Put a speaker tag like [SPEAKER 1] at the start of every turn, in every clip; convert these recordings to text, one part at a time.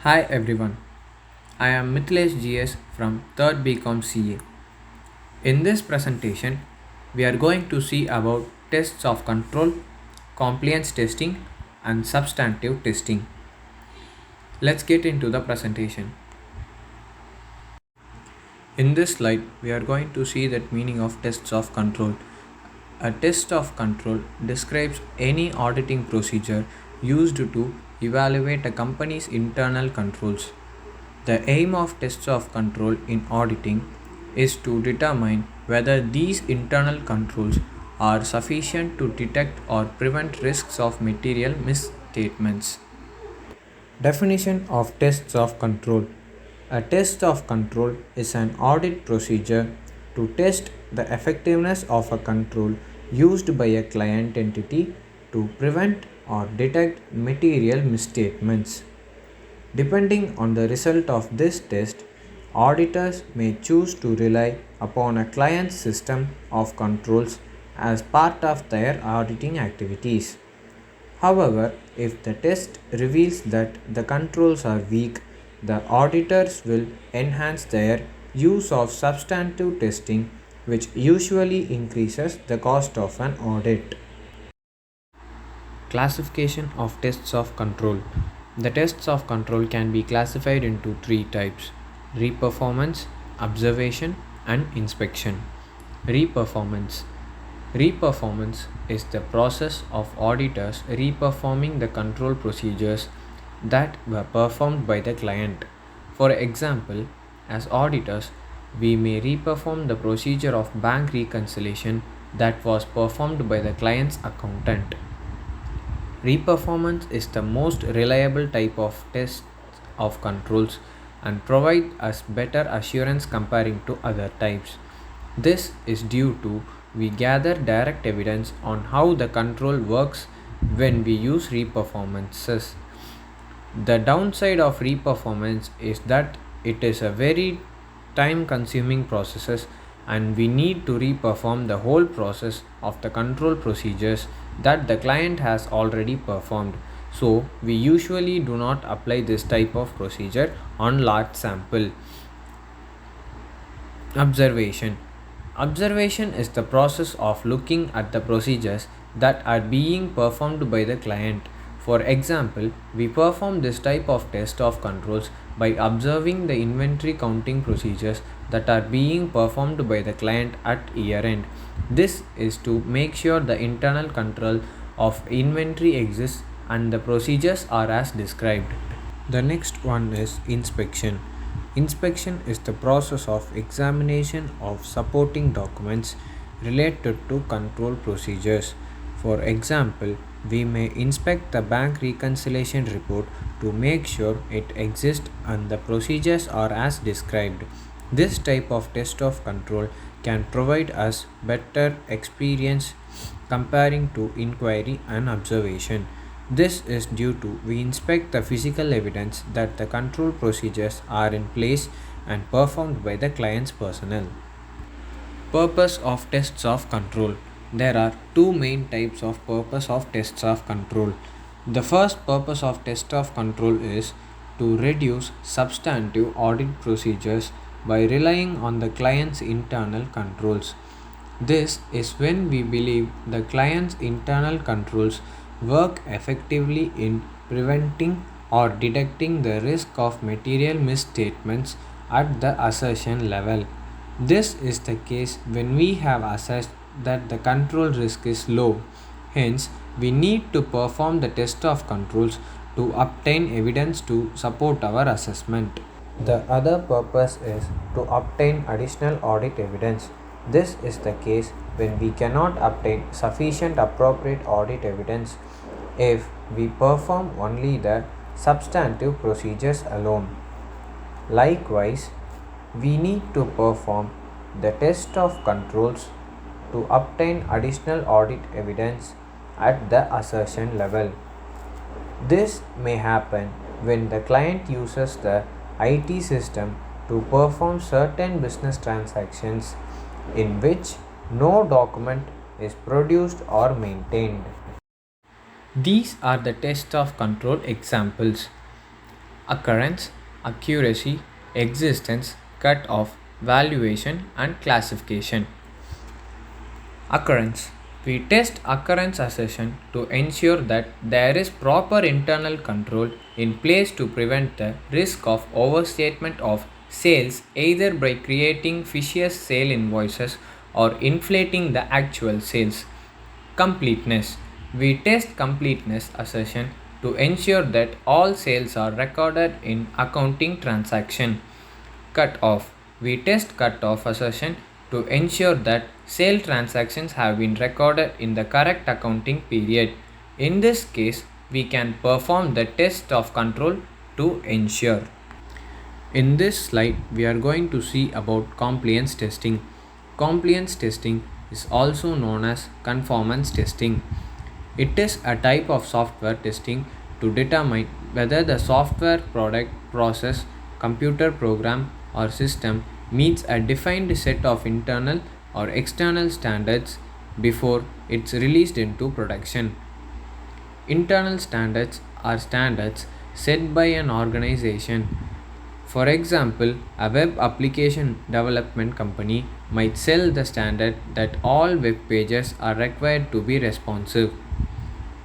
[SPEAKER 1] Hi everyone, I am Mithilesh GS from 3rd BCom CA. In this presentation, we are going to see about tests of control, compliance testing, and substantive testing. Let's get into the presentation. In this slide, we are going to see the meaning of tests of control. A test of control describes any auditing procedure used to evaluate a company's internal controls. The aim of tests of control in auditing is to determine whether these internal controls are sufficient to detect or prevent risks of material misstatements. Definition of tests of control. A test of control is an audit procedure to test the effectiveness of a control used by a client entity to prevent or detect material misstatements. Depending on the result of this test, auditors may choose to rely upon a client's system of controls as part of their auditing activities. However, if the test reveals that the controls are weak, the auditors will enhance their use of substantive testing, which usually increases the cost of an audit. Classification of tests of control. The tests of control can be classified into three types: reperformance, observation, and inspection. Reperformance. Reperformance is the process of auditors reperforming the control procedures that were performed by the client. For example, as auditors, we may reperform the procedure of bank reconciliation that was performed by the client's accountant. Reperformance is the most reliable type of test of controls and provide us better assurance comparing to other types. This is due to we gather direct evidence on how the control works when we use reperformances. The downside of reperformance is that it is a very time consuming process and we need to reperform the whole process of the control procedures that the client has already performed. So we usually do not apply this type of procedure on large sample. Observation. Observation is the process of looking at the procedures that are being performed by the client. For example, we perform this type of test of controls by observing the inventory counting procedures that are being performed by the client at year end. This is to make sure the internal control of inventory exists and the procedures are as described. The next one is inspection. Inspection is the process of examination of supporting documents related to control procedures. For example, we may inspect the bank reconciliation report to make sure it exists and the procedures are as described. This type of test of control can provide us better experience comparing to inquiry and observation. This is due to we inspect the physical evidence that the control procedures are in place and performed by the client's personnel. Purpose of tests of control. There are two main types of purpose of tests of control. The first purpose of test of control is to reduce substantive audit procedures by relying on the client's internal controls. This is when we believe the client's internal controls work effectively in preventing or detecting the risk of material misstatements at the assertion level. This is the case when we have assessed that the control risk is low. Hence, we need to perform the test of controls to obtain evidence to support our assessment. The other purpose is to obtain additional audit evidence. This is the case when we cannot obtain sufficient appropriate audit evidence if we perform only the substantive procedures alone. Likewise, we need to perform the test of controls to obtain additional audit evidence at the assertion level. This may happen when the client uses the IT system to perform certain business transactions in which no document is produced or maintained. These are the test of control examples. occurrence, accuracy, existence, cut-off, valuation, and classification. Occurrence. We test occurrence assertion to ensure that there is proper internal control in place to prevent the risk of overstatement of sales either by creating fictitious sale invoices or inflating the actual sales. Completeness. We test completeness assertion to ensure that all sales are recorded in accounting transaction. Cut off. We test cut off assertion to ensure that sale transactions have been recorded in the correct accounting period. In this case, we can perform the test of control to ensure. In this slide, we are going to see about compliance testing. Compliance testing is also known as conformance testing. It is a type of software testing to determine whether the software product, process, computer program, or system meets a defined set of internal or external standards before it's released into production. Internal standards are standards set by an organization. For example, a web application development company might sell the standard that all web pages are required to be responsive.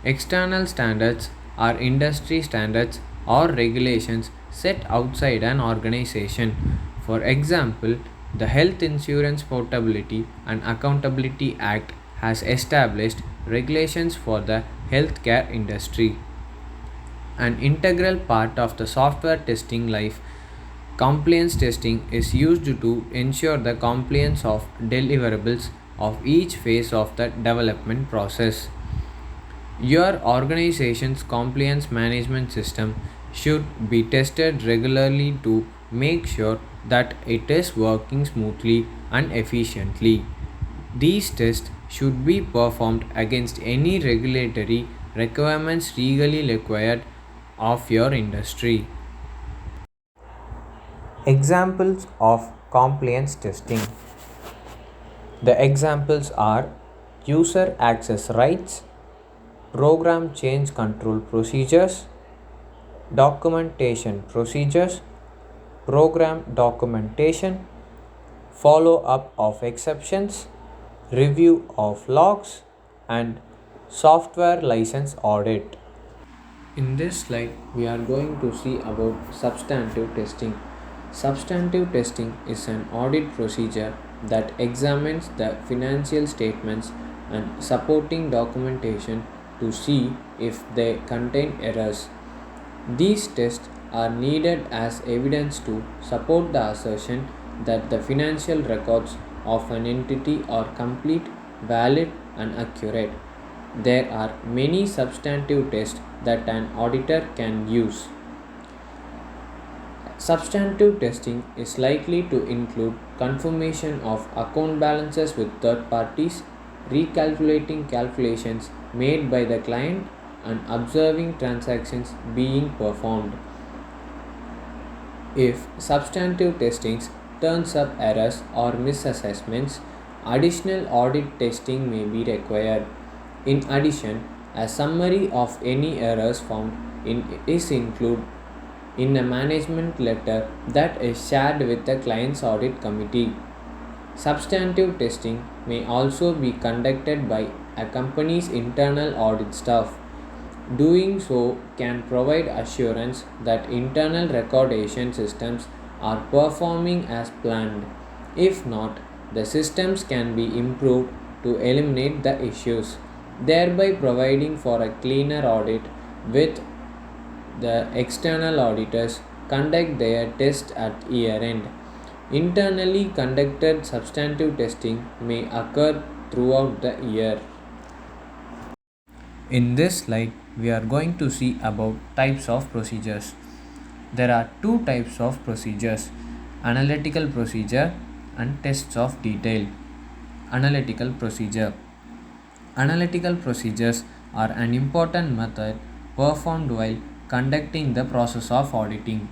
[SPEAKER 1] External standards are industry standards or regulations set outside an organization. For example, the Health Insurance Portability and Accountability Act has established regulations for the healthcare industry. An integral part of the software testing life, compliance testing is used to ensure the compliance of deliverables of each phase of the development process. Your organization's compliance management system should be tested regularly to make sure that it is working smoothly and efficiently. These tests should be performed against any regulatory requirements legally required of your industry. Examples of compliance testing. The examples are user access rights, program change control procedures, documentation procedures, program documentation, follow up of exceptions, review of logs, and software license audit. In this slide, we are going to see about substantive testing. Substantive testing is an audit procedure that examines the financial statements and supporting documentation to see if they contain errors. These tests are needed as evidence to support the assertion that the financial records of an entity are complete, valid, and accurate. There are many substantive tests that an auditor can use. Substantive testing is likely to include confirmation of account balances with third parties, recalculating calculations made by the client, and observing transactions being performed. If substantive testings turns up errors or misassessments, additional audit testing may be required. In addition, a summary of any errors found is included in a management letter that is shared with the client's audit committee. Substantive testing may also be conducted by a company's internal audit staff. Doing so can provide assurance that internal recordation systems are performing as planned. If not, the systems can be improved to eliminate the issues, thereby providing for a cleaner audit with the external auditors conduct their test at year end. Internally conducted substantive testing may occur throughout the year. In this slide, we are going to see about types of procedures. There are two types of procedures: analytical procedure and tests of detail. Analytical procedure. Analytical procedures are an important method performed while conducting the process of auditing.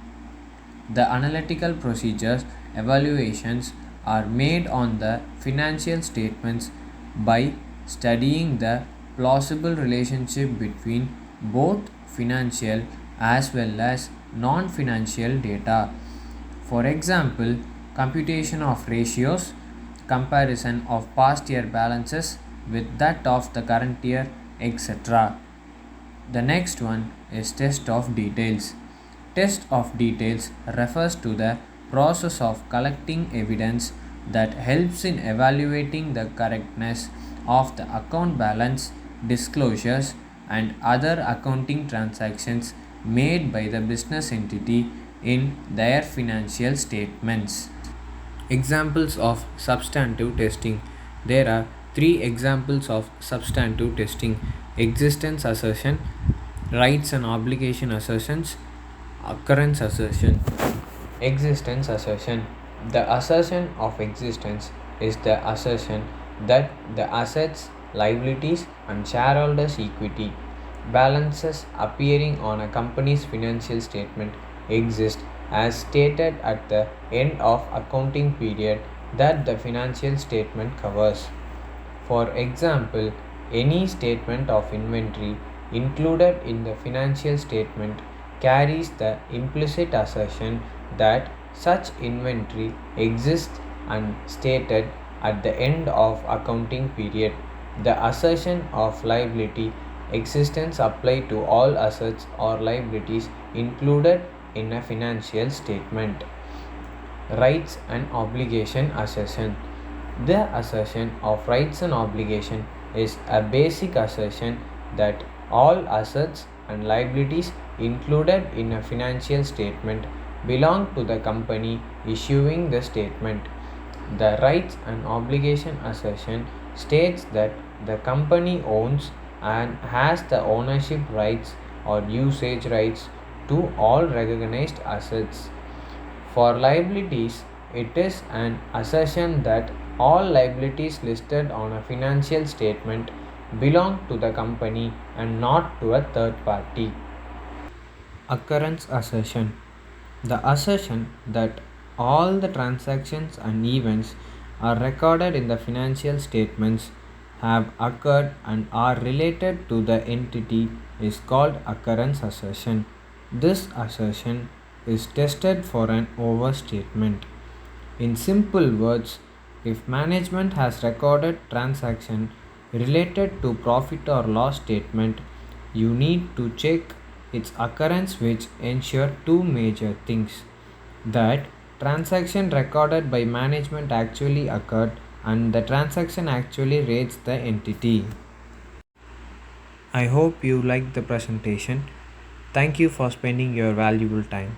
[SPEAKER 1] The analytical procedures evaluations are made on the financial statements by studying the plausible relationship between both financial as well as non financial data. For example, computation of ratios, comparison of past year balances with that of the current year, etc. The next one is test of details. Test of details refers to the process of collecting evidence that helps in evaluating the correctness of the account balance, disclosures, and other accounting transactions made by the business entity in their financial statements. Examples of substantive testing. There are three examples of substantive testing: existence assertion, rights and obligation assertions, occurrence assertion. Existence assertion. The assertion of existence is the assertion that the assets, liabilities, and shareholders' equity balances appearing on a company's financial statement exist as stated at the end of accounting period that the financial statement covers. For example, any statement of inventory included in the financial statement carries the implicit assertion that such inventory exists and stated at the end of accounting period. The assertion of liability existence apply to all assets or liabilities included in a financial statement. Rights and obligation assertion. The assertion of rights and obligation is a basic assertion that all assets and liabilities included in a financial statement belong to the company issuing the statement. The rights and obligation assertion states that the company owns and has the ownership rights or usage rights to all recognized assets. For liabilities, it is an assertion that all liabilities listed on a financial statement belong to the company and not to a third party. Occurrence assertion. The assertion that all the transactions and events are recorded in the financial statements have occurred and are related to the entity is called occurrence assertion. This assertion is tested for an overstatement. In simple words, if management has recorded transaction related to profit or loss statement, you need to check its occurrence, which ensure two major things: that transaction recorded by management actually occurred and the transaction actually raised the entity. I hope you liked the presentation. Thank you for spending your valuable time.